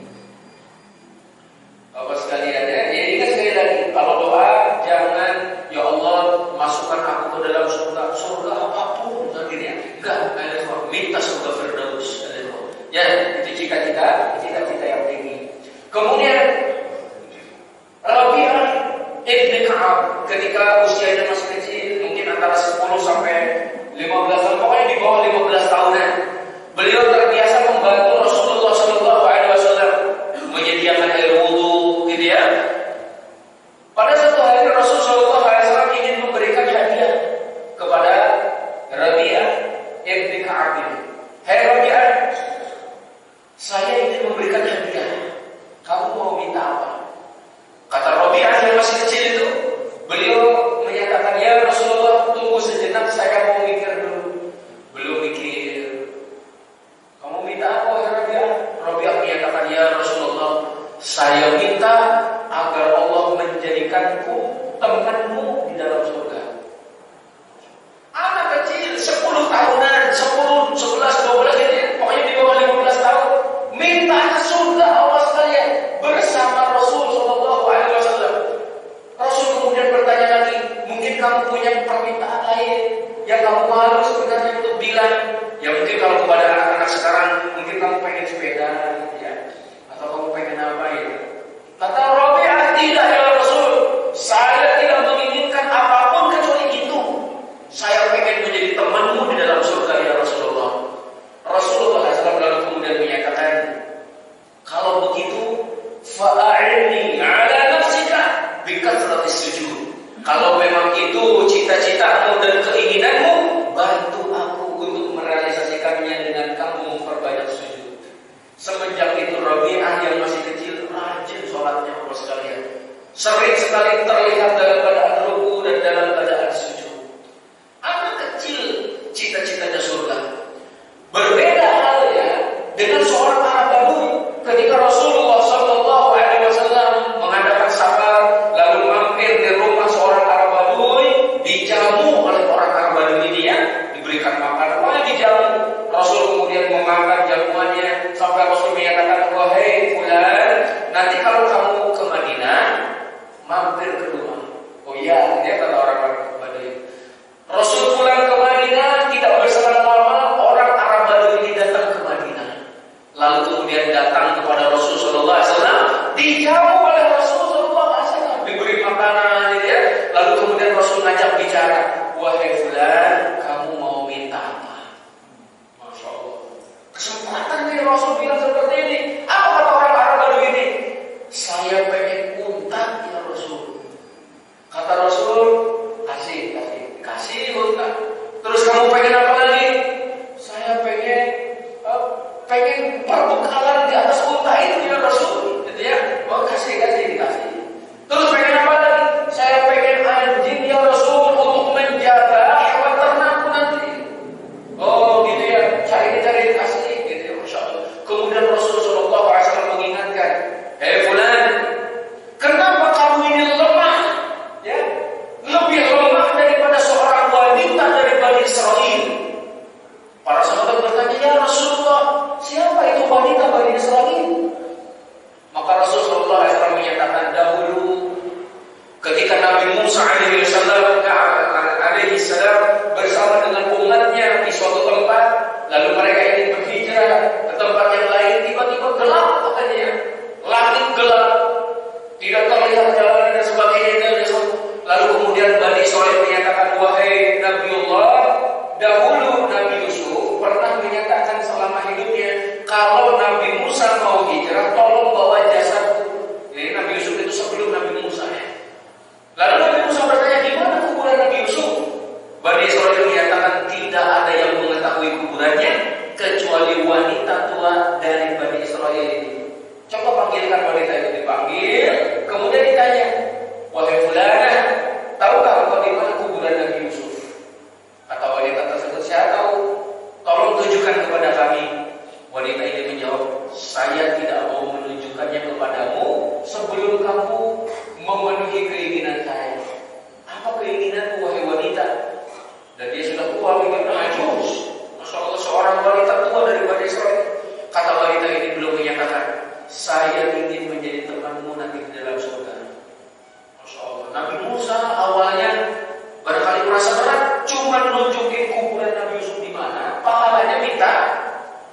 Speaker 1: Bapak sekalian ya, ingat sekali lagi, kalau doa jangan, ya Allah masukkan aku ke dalam surga apapun nantinya. Enggak, minta surga Firdaus. Ya, itu cita-cita yang tinggi. Kemudian Rabi'ah ibn Ka'ab ketika usianya masih kecil, mungkin antara 10 sampai 15 tahun, pokoknya di bawah 15 tahunan, beliau terbiasa membantu Rasulullah sallallahu alaihi wasallam menyediakan air wudu, gitu ya. Pada satu hari Rasulullah sallallahu alaihi wasallam ingin memberikan hadiah kepada Rabi'ah ibn Ka'ab. Hai Rabi'ah, saya ingin memberikan hadiah. saya minta agar Allah menjadikanku temanmu di dalam surga. Anak kecil 10 tahunan, 10, 11, 12 ini, pokoknya di bawah 15 tahun, minta surga Allah sekalian bersama Rasul sallallahu alaihi wasallam. Rasul kemudian bertanya lagi, mungkin kamu punya permintaan lain yang kamu malu sebenarnya untuk bilang? Ya mungkin kalau kepada anak-anak sekarang, mungkin kamu pengen sepeda, ya, atau kamu pengen apa ya? Kata Rabi'ah, tidak ya Rasul, saya tidak menginginkan apapun kecuali itu. Saya pengen menjadi temanmu di dalam surga ya Rasulullah. Rasulullah SAW lalu kemudian menyatakan, kalau begitu, fa'a'inni ala nafsika bikathratis sujud. Kalau memang itu cita-citamu dan keinginanmu, bantu aku untuk merealisasikannya dengan kamu memperbanyak sujud. Semenjak itu Rabi'ah yang masih kecil rajin sholatnya Allah sekalian. Sering sekali terlihat dalam keadaan ruku dan dalam keadaan sujud. Anak kecil cita-citanya surga. Berbeda halnya dengan seorang anak baru ketika Rasulullah sallallahu alaihi wasallam mengadakan safar lalu mampir di rumah seorang Arab Badui, dijamu oleh orang Arab Badui ini ya, diberikan makan, dijamu. Rasul kemudian memakan jamuannya sampai Rasul menyatakan, wahai fulan, nanti kalau kamu ke Madinah mampir ke rumah. Oh iya, dia kata orang Arab Badui. Rasul pulang ke Madinah, tidak berselang lama orang Arab Badui ini datang ke Madinah. Lalu kemudian datang kepada Rasul sallallahu alaihi wasallam, dijamu oleh Rasul sallallahu alaihi wasallam, diberi makanan ya. Lalu kemudian Rasul ngajak bicara, wahai fulan, kamu mau minta apa? Masya Allah. Kesempatan nih Rasul bilang seperti ini. Apa kata orang Arab Badui ini? Saya pengen unta ya Rasul. Kata Rasul, kasih unta. Terus kamu pengen apa lagi? Saya pengen perbekalan di atas unta itu ya Rasul, gitu ya. Oh kasih. Terus pengen apa lagi? Saya pengen anjing ya Rasul untuk menjaga hewan ternakku nanti. Oh gitu ya, cari kasih, gitu ya, Masya Allah. Kemudian Rasulullah SAW mengingatkan, hei fulan, kenapa kamu ini lemah? Ya, lebih lemah daripada seorang wanita dari Bani Israel. Para sahabat bertanya, ya Rasulullah, siapa itu wanita Bani Israel? Maka Rasulullah SAW menyatakan, dahulu ketika Nabi Musa alaihi salam bersama dengan umatnya di suatu tempat, lalu mereka ingin berhijrah ke tempat yang lain, tiba-tiba gelap katanya, langit gelap, tidak terlihat jalan dan sebagainya. Lalu kemudian Bani Israil menyatakan, wahai Nabiullah, dahulu Nabi Yusuf pernah menyatakan selama hidupnya, kalau Nabi Musa mau hijrah, tolong bawa jasadku. Jadi Nabi Yusuf itu sebelum Nabi Musa ya. Lalu Nabi Musa bertanya, di mana kuburan Nabi Yusuf? Bani Israil menyatakan, tidak ada yang mengetahui kuburannya kecuali wanita tua dari Bani Israil ini. Coba panggilkan wanita itu, dipanggil, kemudian ditanya, wahai fulanah, tahukah engkau di mana kuburan Nabi Yusuf? Kata wanita tersebut, saya tahu. Tolong tunjukkan kepada kami. Wanita ini menjawab, saya tidak mau menunjukkannya kepadamu sebelum kamu memenuhi keinginan saya. Apa keinginanmu wahai wanita? Dan dia sudah tua, begitu ajus. Masya Allah, seorang wanita tua dari Bani Israil. Kata wanita ini belum menyatakan, saya ingin menjadi temanmu nanti di dalam surga. Masya Allah. Nabi Musa awalnya barangkali merasa berat, cuma nunjukin kuburan Nabi Yusuf di mana, pahalanya minta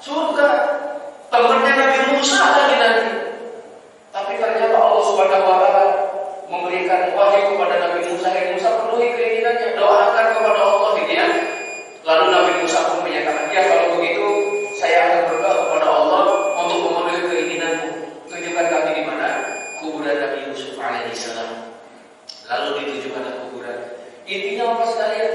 Speaker 1: surga. Temannya Nabi Musa lagi nanti. Tapi ternyata Allah Subhanahu wa Ta'ala memberikan wahyu kepada Nabi Musa. Musa penuhi keinginannya, doakan kepada Allah ini ya. Lalu Nabi Musa pun menyatakan, ya kalau begitu saya akan berdoa kepada Allah untuk memenuhi keinginanmu. Tunjukkan kami di mana kuburan Nabi Yusuf alaihissalam. Lalu ditujukan kuburan. Intinya apa sekalian?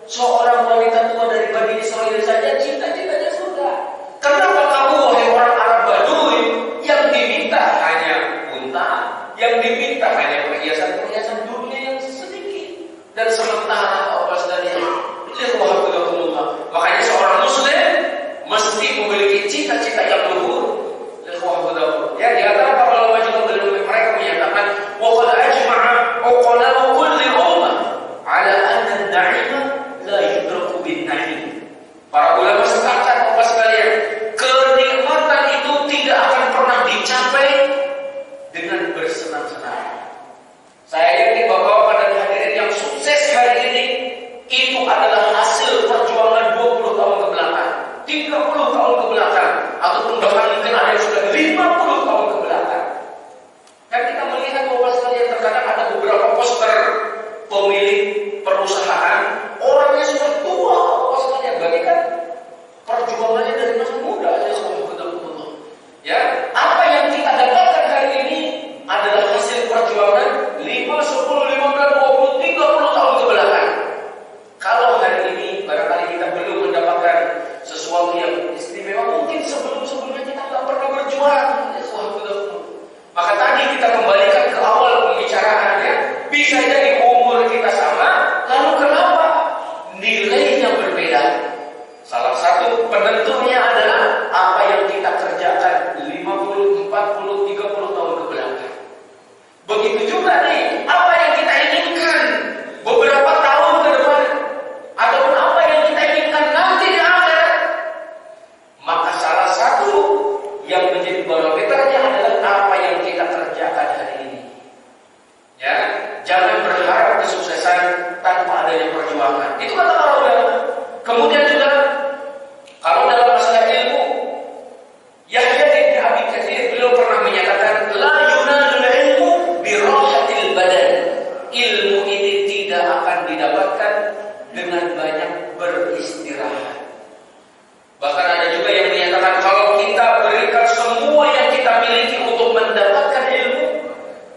Speaker 1: Seorang wanita tua dari Bani Israil saja cita-citanya surga. Kenapa kamu wahai orang Arab Badui yang diminta hanya unta, yang diminta hanya perhiasan-perhiasan dunia yang sedikit dan sementara apa sekalian? Makanya seorang Muslim mesti memiliki cita-cita yang luhur. Ya di antara para ulama juga perusahaan, orangnya sudah tua, maksudnya berarti kan perjuangannya dari masa muda aja subhanallah. Ya, apa yang kita dapatkan hari ini adalah hasil perjuangan 5, 10, 15, 20, 30 tahun ke belakang. Kalau hari ini barangkali kita belum mendapatkan sesuatu yang istimewa, mungkin sebelum-sebelumnya kita nggak pernah berjuang. Maka tadi kita kembalikan ke awal pembicaraannya, bisa jadi umur kita sama, lalu kenapa nilainya berbeda? Salah satu penentunya adalah apa yang kita kerjakan 50, 40, 30 tahun ke belakang. Begitu juga nih, apa yang kita inginkan beberapa tahun ke depan, ataupun apa yang kita inginkan nanti di akhirat. Maka salah satu yang menjadi barometernya adalah apa yang kita kerjakan hari ini. Ya, jangan berharap kesuksesan tanpa adanya perjuangan. Itu kata para ulama. Kemudian juga kalau dalam masalah ilmu, Yahya bin Abi Katsir beliau pernah menyatakan, la yunalul ilmu bi rahatil badan. Ilmu ini tidak akan didapatkan dengan banyak beristirahat. Bahkan ada juga yang menyatakan kalau kita berikan semua yang kita miliki untuk mendapatkan ilmu,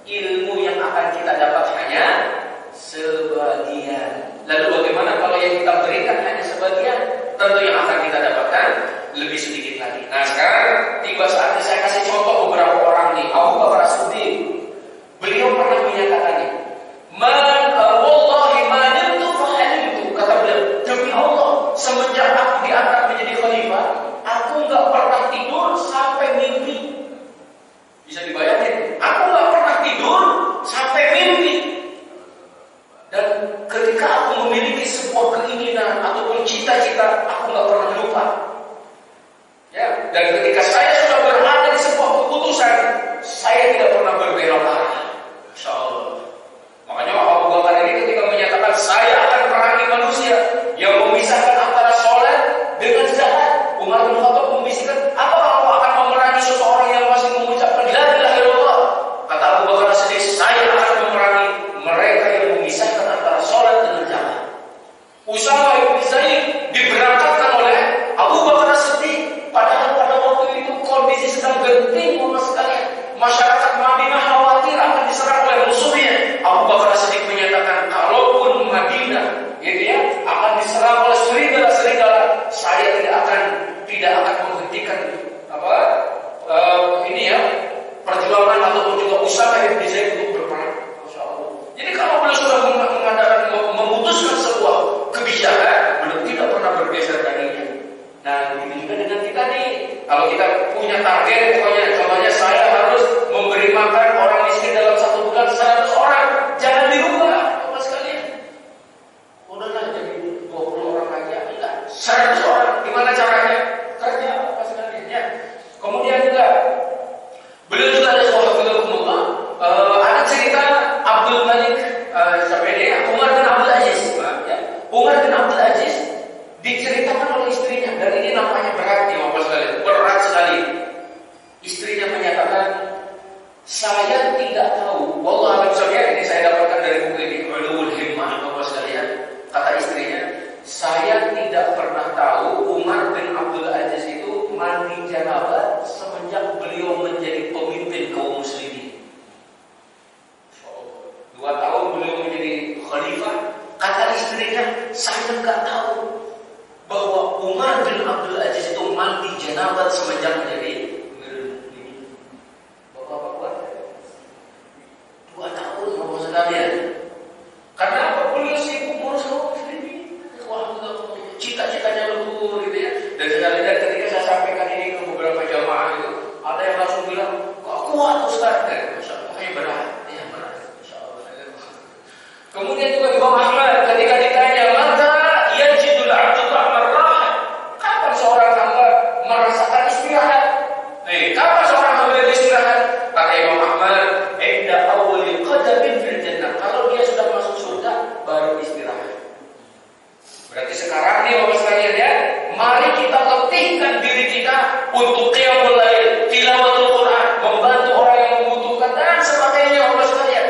Speaker 1: ilmu yang akan kita dapat hanya sebagian. Lalu bagaimana kalau yang kita berikan hanya sebagian? Tentu yang akan kita dapatkan lebih sedikit lagi. Nah sekarang tiba saatnya saya kasih contoh beberapa orang nih. Abu Bakar As-Siddiq, beliau pernah menyatakannya, wallahi ma nimtu fa halimtu. Kata beliau, demi Allah, semenjak aku diangkat menjadi khalifah, aku nggak pernah tidur sampai mimpi. Bisa dibayangin, aku nggak pernah tidur sampai mimpi. Dan ketika aku memiliki sebuah keinginan ataupun cita-cita, aku nggak pernah lupa. Ya, dan ketika saya sudah berada di sebuah keputusan, saya tidak pernah berbelok arah. Insya Allah. Makanya Abu Bakar ini ketika menyatakan saya akan perangi manusia yang memisahkan antara sholat dengan zakat, Umar bin Khattab membisikkan, apakah kau akan memerangi seseorang yang masih mengucapkan la ilaha illallah? Kata Abu Bakar As-Siddiq, saya akan memerangi mereka yang memisahkan antara sholat dengan zakat. Usama bin Zaid diberangkatkan oleh Abu Bakar As-Siddiq, padahal pada waktu itu kondisi sedang genting sekalian. Masyarakat Madinah khawatir akan diserang oleh musuhnya. Abu Bakar As-Siddiq menyatakan, kalaupun Madinah gitu ya, akan diserang oleh serigala-serigala, saya tidak akan menghentikan ini ya, perjuangan ataupun juga usaha yang bisa untuk berperang. Masyaallah. Jadi kalau beliau sudah mengadakan memutuskan sebuah kebijakan, beliau tidak pernah bergeser darinya. Nah, begitu juga dengan kita nih. Kalau kita punya target, pokoknya contohnya saya harus memberi makan orang miskin dalam 1 bulan 100 orang, jangan dirubah, Bapak sekalian. Udahlah jadi 20 orang aja, enggak 100 orang. Gimana caranya? Kerja, Bapak sekalian ya. Kemudian juga beliau juga ada ada cerita Abdul Malik Umar bin Abdul Aziz. Ya. Umar bin Abdul Aziz diceritakan oleh istrinya, dan ini nampaknya berat ya Bapak sekalian, berat sekali. Istrinya menyatakan, saya tidak tahu, wallah alam sekalian, ini saya dapatkan dari buku ini, Ulul Himmah Bapak sekalian. Kata istrinya, saya tidak pernah tahu Umar bin Abdul Aziz itu mandi janabah semenjak beliau menjadi pemimpin kaum muslimin. 2 tahun beliau menjadi khalifah. Kata istrinya, saya nggak tahu bahwa Umar bin Abdul Aziz itu mandi janabah semenjak menjadi Bapak-bapak 2 tahun Bapak sekalian. Karena apa? Beliau sibuk ngurus kaum muslimin. Cita-citanya luhur gitu ya. Dan sekali lagi ketika saya sampaikan ini ke beberapa jamaah itu, ada yang langsung bilang, kok kuat Ustaz? Makanya berat. Ya berat. Kemudian juga Imam Ahmad ketika ditanya, maka yajidul abdu ta'mar rahat, kapan seorang hamba merasakan istirahat? Kapan seorang hamba istirahat? Kata Imam Ahmad, inda awwalil qadamin fil jannah. Kalau dia sudah masuk surga, baru istirahat. Berarti sekarang nih Bapak sekalian ya, mari kita latihkan diri kita untuk qiyamul lail, tilawatul Quran, membantu orang yang membutuhkan dan sebagainya Bapak sekalian.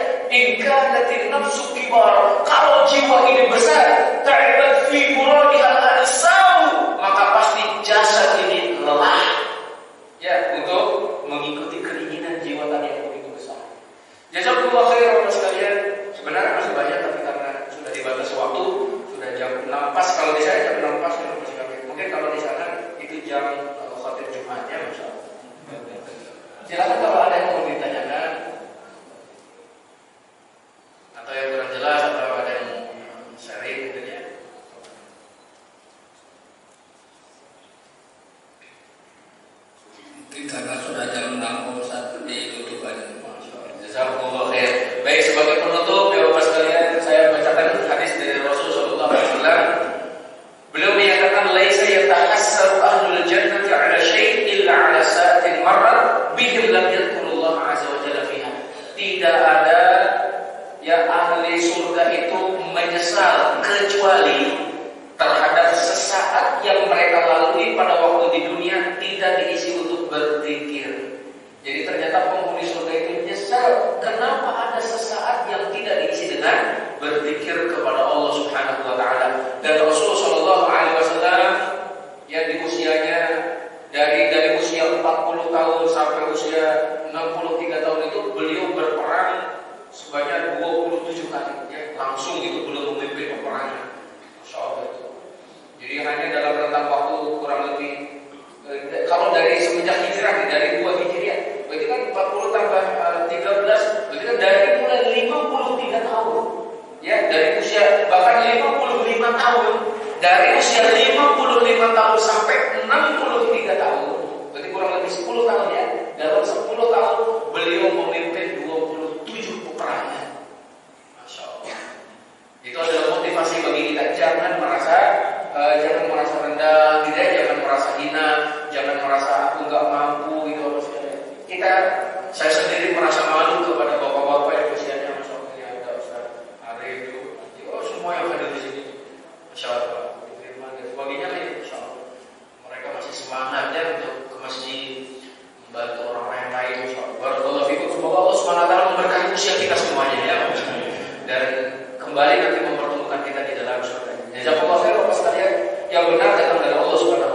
Speaker 1: in kanatin nafsu kibar, kalau jiwa ini besar, ta'ibat fi buradihal al-samu, maka pasti jasad ini lelah ya untuk mengikuti keinginan jiwa tadi yang begitu besar. Jazakumullah khairan sekalian. Sebenarnya masih banyak, tapi karena sudah dibatasi waktu, sudah jam 6 pas. Kalau di saya jam 6 pas, mungkin kalau di sana itu jam khotib Jumatnya, Masya Allah. Silakan kalau ada yang mau ditanyakan atau yang kurang jelas atau ada yang sharing gitu ya.
Speaker 2: Karena sudah jam 6.01 ditutup aja.
Speaker 1: Jazakumullah khair. Baik, sebagai penutup ya Bapak sekalian, saya bacakan hadis dari Rasulullah SAW. Beliau menyatakan, laisa yatahassaru ahlul jannati ala syai'in illa ala sa'atin marrat bihim lam yadhkurullah azza wa jalla fiha. Tidak ada ya ahli surga itu menyesal kecuali terhadap sesaat yang mereka lalui pada waktu di dunia tidak diisi untuk berzikir. Jadi ternyata penghuni surga itu menyesal kenapa ada sesaat yang tidak diisi dengan berzikir kepada Allah Subhanahu wa taala. Dan Rasulullah sallallahu alaihi wasallam yang di usianya dari usia 40 tahun sampai usia 63 tahun itu beliau berperang sebanyak 27 kali ya, langsung itu belum memimpin peperangan. Masya Allah. Jadi hanya dalam rentang waktu kurang lebih kalau dari semenjak hijrah dari 2 Hijriah, berarti kan 40 tambah 13, berarti kan dari mulai 53 tahun. Ya, dari usia bahkan 55 tahun. Dari usia 55 tahun sampai 63 tahun. Berarti kurang lebih 10 tahun ya. Dalam 10 tahun beliau memimpin 27 peperangan. Masya Allah. Itu adalah motivasi bagi kita. Jangan merasa rendah, jangan merasa hina, jangan merasa aku nggak mampu gitu. Saya sendiri merasa malu kepada bapak-bapak yang usianya Masya Allah, ada Ustaz Arif itu, semua yang ada di sini, Masya Allah, Firman dan sebagainya, Masya Allah. Mereka masih semangatnya untuk ke masjid, membantu orang-orang yang lain, Masya Allah. Barakallahu fikum. Semoga Allah SWT memberkahi usia kita semuanya ya, dan kembali nanti mempertemukan kita di dalam surga. Jazakallahu khairan Bapak sekalian, yang benar datang dari Allah Subhanahu